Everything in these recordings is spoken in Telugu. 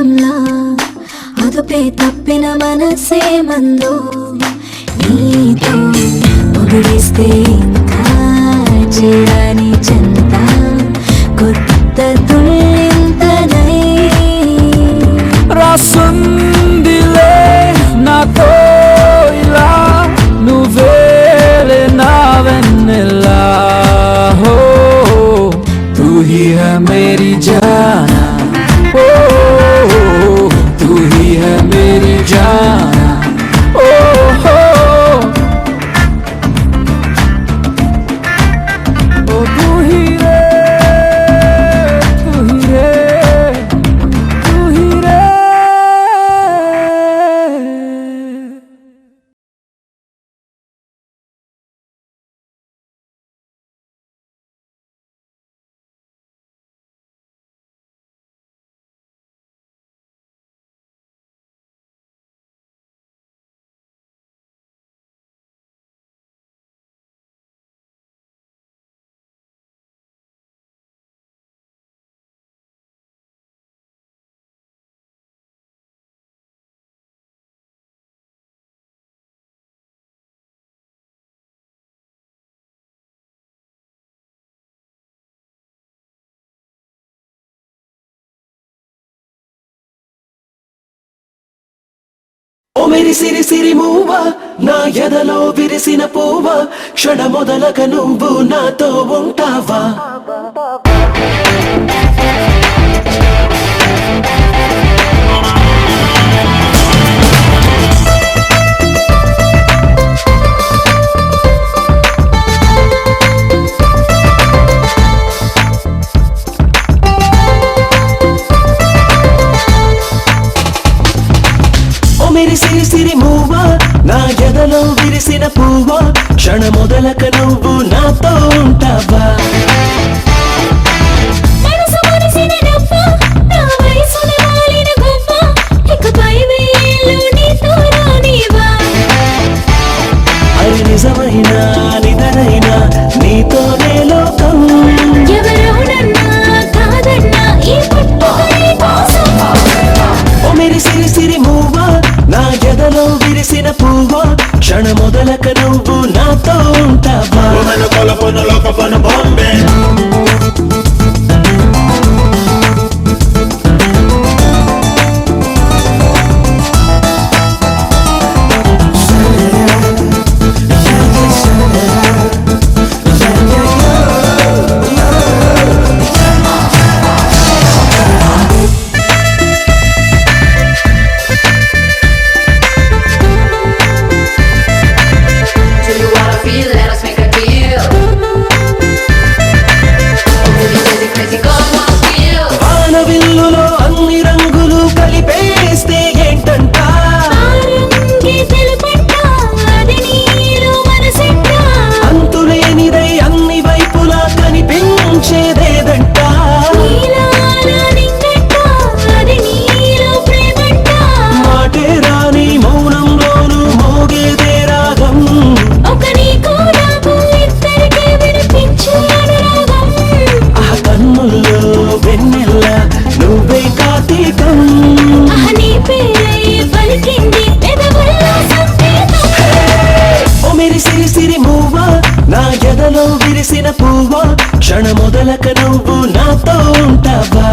తుఫాన్లా అదుపే తప్పిన మనసేమందో నీతో పొగిడిస్తే ఇంకా చేరాని చెంత కొత్త తుళ్ళింతనై రాసుందిలే నాతో ఇలా నువ్వేలే నా వెన్నెలా हो तू ही है मेरी जाना ओ तू ही है मेरी जाना ओ हो ओ तू ही रे तू ही रे तू ही रे ఓ మేరీ సిరి సిరి మూవా నా ఎదలో విరిసిన పువ్వా క్షణ మొదలక నువ్వు నాతో ఉంటావా మేరీ సిరి సిరి మూవా నా ఎదలో విరిసిన పువ్వా క్షణ మొదలక నువ్వు నాతో ఉంటావా అది నిజమైన నిదరైనా నీతోనే లోకం ఓ మేరీ సిరి సిరి మూవా నా ఎదలో విరిసిన పువ్వా క్షణ మొదలక నువ్వు నాతో ఉంటావా వానవిల్లులో అన్ని రంగులు కలిపేస్తే ఏంటంట అంతులేనిదై అన్ని వైపులా కనిపించేదేదంట మాటే రాని మౌనంలోను మోగేదే రాగం ఆ కన్నుల్లో వెన్నెల్ల నువ్వే కార్తీకం ఓ మేరీ సిరి సిరి మూవా నా ఎదలో విరిసిన పువ్వా క్షణ మొదలక నువ్వు నాతో ఉంటావా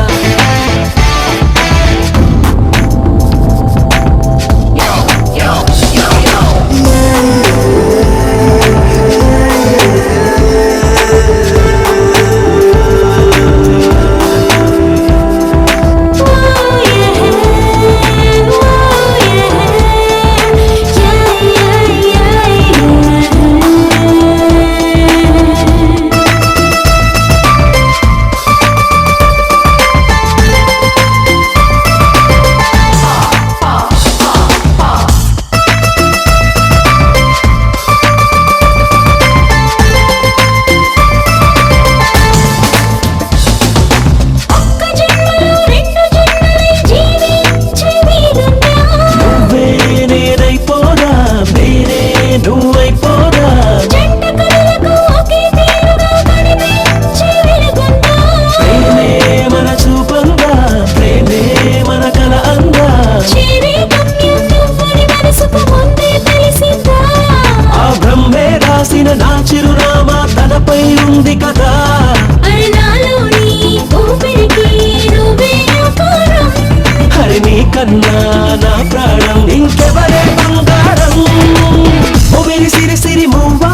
కన్నా నా ప్రాణం ఇంకెవరే బంగారం ఓ సిరి సిరి మువ్వా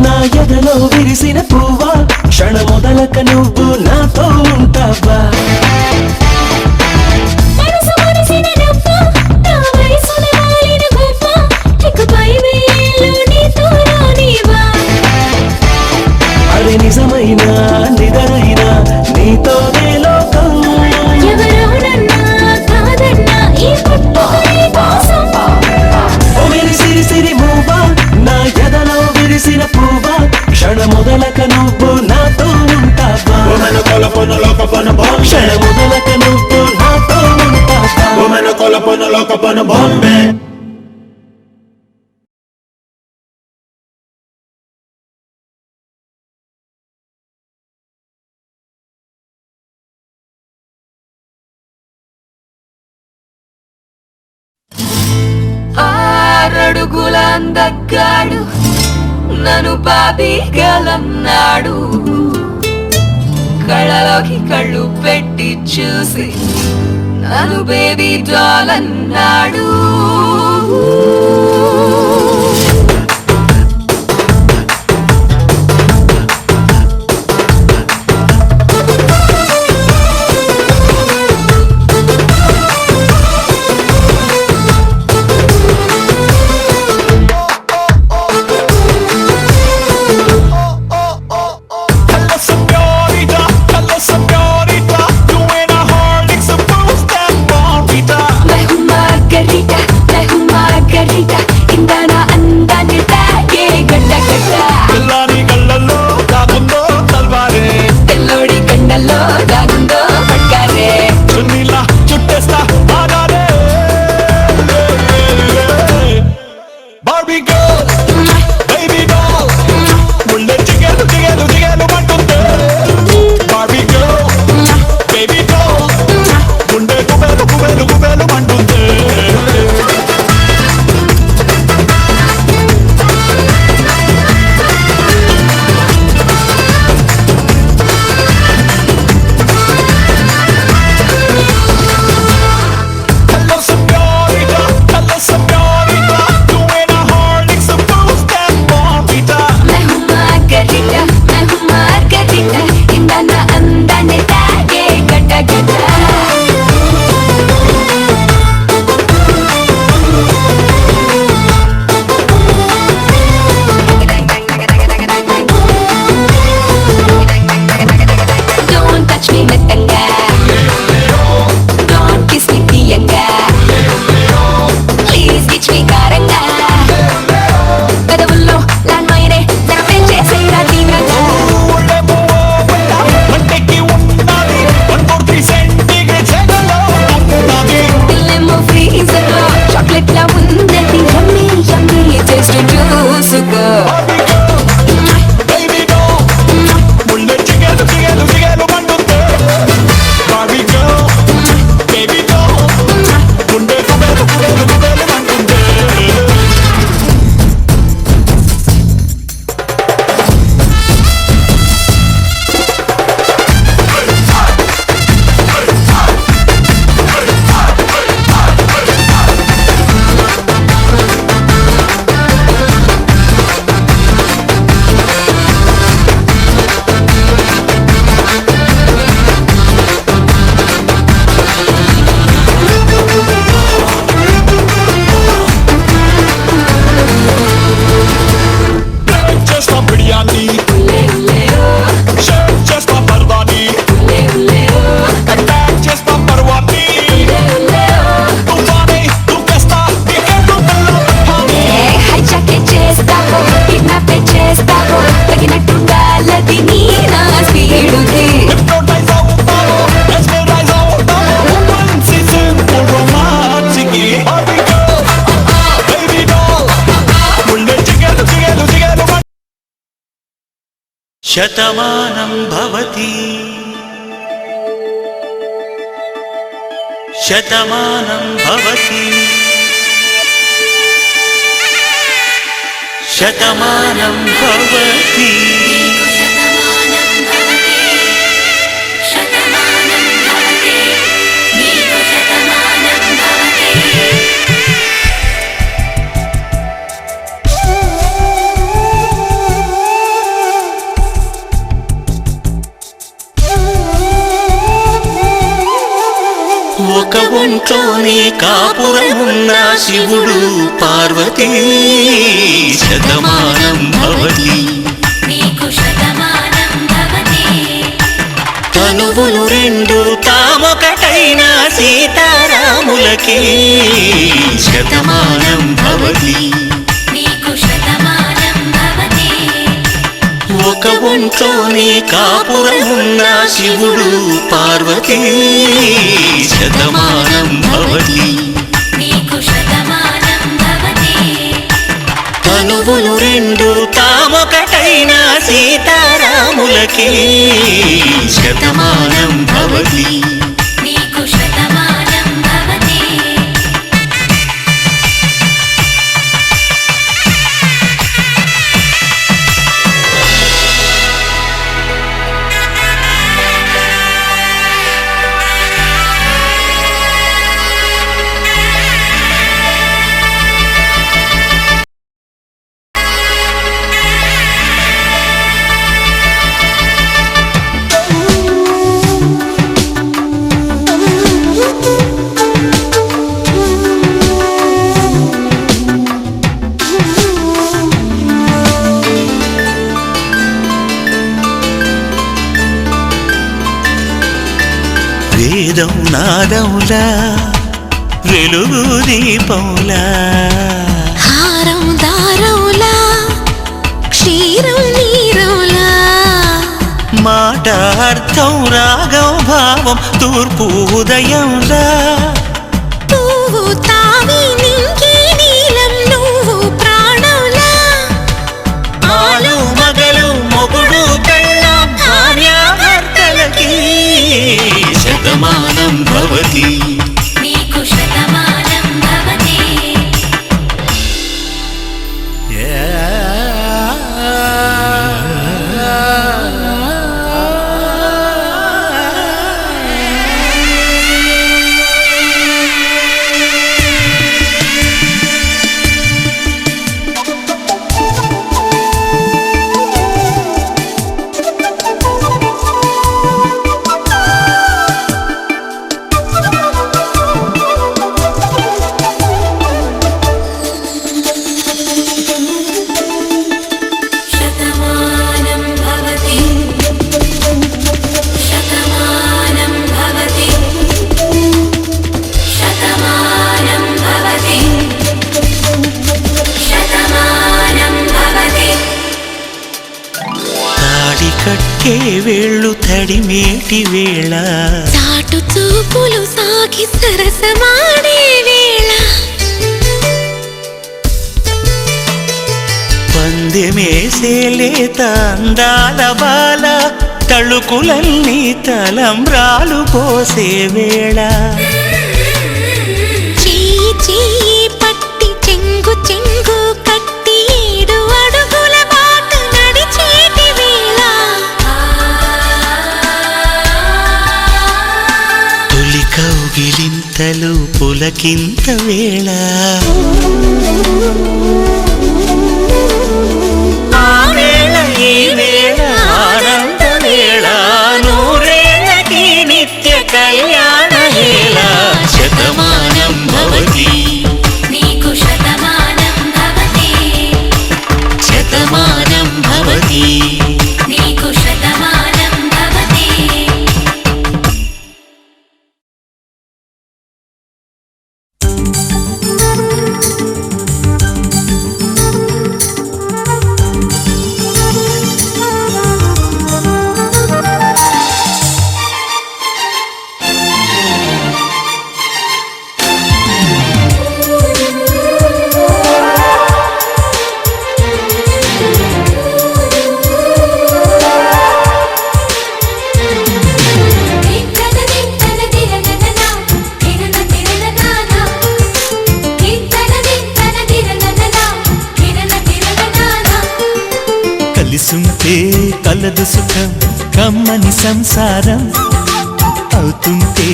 నా ఎదలో విరిసిన పువ్వా క్షణ మొదలక నువ్వు నాతో ఉంటావా మనసు మనసిన నవ్వా నా వయసున వాలిన గువ్వా ఇకపై వేళ్ళు నీతో రానివా అది నిజమైన నిదరైనా నీతోనే లోకం ఎవరెవరన్నా కాదన్నా ఈ పుట్టుకనే కోసం ఓ సిరి సిరి మువ్వా నా ఎదలో విరిసిన పువ్వా క్షణ మొదలక నువ్వు నాతో ఉంటావా Woman, I call up on a lock up on a bomb. క్షణ మొదలక నువ్వు నాతో ఉంటావా Woman, I call up on a lock up on a bomb. ఆరడుగుల అందగాడు నన్ను బాబీగలన్నాడు కళ్ళలోకి కళ్ళు పెట్టి చూసి నన్ను బేబీ డాల్ అన్నాడు శతమానం భవతి శతమానం భవతి శతమానం భవతి శతమానం భవతి ఒంట్లోనే కాపురమున్న శివుడు పార్వతీ శతమానం భవతి నీకు శతమానం భవతి తనువులు రెండు తామొకటైన సీతారాములకి శతమానం భవతి నీకు శతమానం భవతి ఒక ఒంట్లోనే కాపురమున్న శివుడు పార్వతీ శతమానం భవతి నీకు శతమానం భవతి తనువులు రెండు తామొకటైన సీతారాములకి శతమానం భవతి నీకు శతమానం భవతి వేదం నాదములా వెలుగు దీపములా హారం దారౌలా క్షీరం నీరౌలా మాట అర్థం రాగం భావం తూర్పు ఉదయంలా పువ్వు తావి నింగి నీలం నువ్వు ప్రాణంలా ఆలు మగలు మొగుడు పెళ్ళాం భార్యాభర్తలకి శతమానం భవతి నీకు శతమానం భవతి శతమానం భవతి శతమానం భవతి శతమానం భవతి శతమానం భవతి తాడి కట్టే వేళ్ళు తడిమేటి వేళ చాటు చూపులు సాగి సరసమాడే వేళ పందెమేసేలేత అందాల బాల తళుకులన్నీ తలంబ్రాలు పోసే వేళ చెయ్యి చెయ్యి పట్టి చెంగు చెంగు కట్టి 7 అడుగుల బాట నడిచేటి వేళ తొలి కౌగిలింతలు పులకింత వేళ ఆ వేళ ఈ వేళ ఆనంద వేళ నూరేళ్ళకి నిత్య కళ్యాణ వేళ శతమానం భవతి నీకు శతమానం భవతి శతమానం భవతి నీకు శతమానం భవతి కలిసుంటే కలదు సుఖం కమ్మని సంసారం అవుతుంటే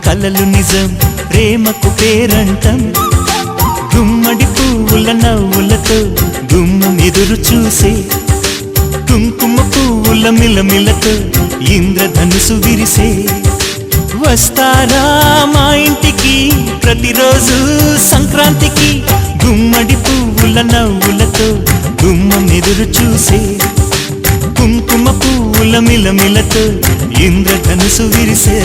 కలలు నిజం ప్రేమకు పేరంటం గుమ్మడి పువ్వుల నవ్వులతో గుమ్మం ఎదురు చూసే కుంకుమ పువ్వుల మిలమిలతో ఇంద్రధనుసు విరిసే వస్తారా మా ఇంటికి ప్రతిరోజు సంక్రాంతికి గుమ్మడి పువ్వుల నవ్వులతో గుమ్మం ఎదురు చూసే కుంకుమ పువ్వుల మిలమిలతో ఇంద్రధనుసు విరిసే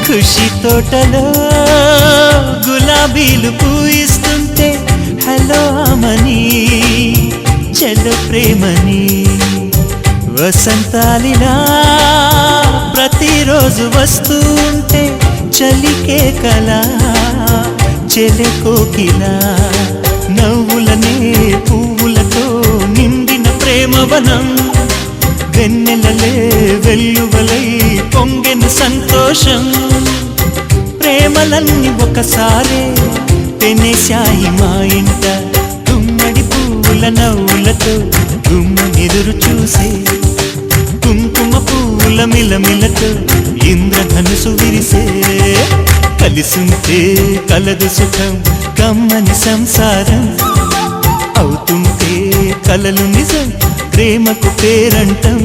ఖుషి తోటలో గులాబీలు పూయిస్తుంటే హలో అమని చెల్లు ప్రేమని వసంతాలిలా ప్రతిరోజు వస్తూ ఉంటే చలికే కలా చెలె కోకిలా నవ్వులనే పువ్వులతో నిండిన ప్రేమవనం వెన్నెలలే వెల్లువలై పొంగెను సంతోషం ప్రేమలన్నీ ఒకసారే పెనేశాయి మా ఇంట గుమ్మడి పువ్వుల నవ్వులతో గుమ్మెదురు చూసే కుంకుమ పువ్వుల మిలమిలతో ఇంద్రధనుసు విరిసే కలిసుంటే కలదు సుఖం కమ్మని సంసారం అవుతుంటే కలలు నిజం ప్రేమకు పేరంటం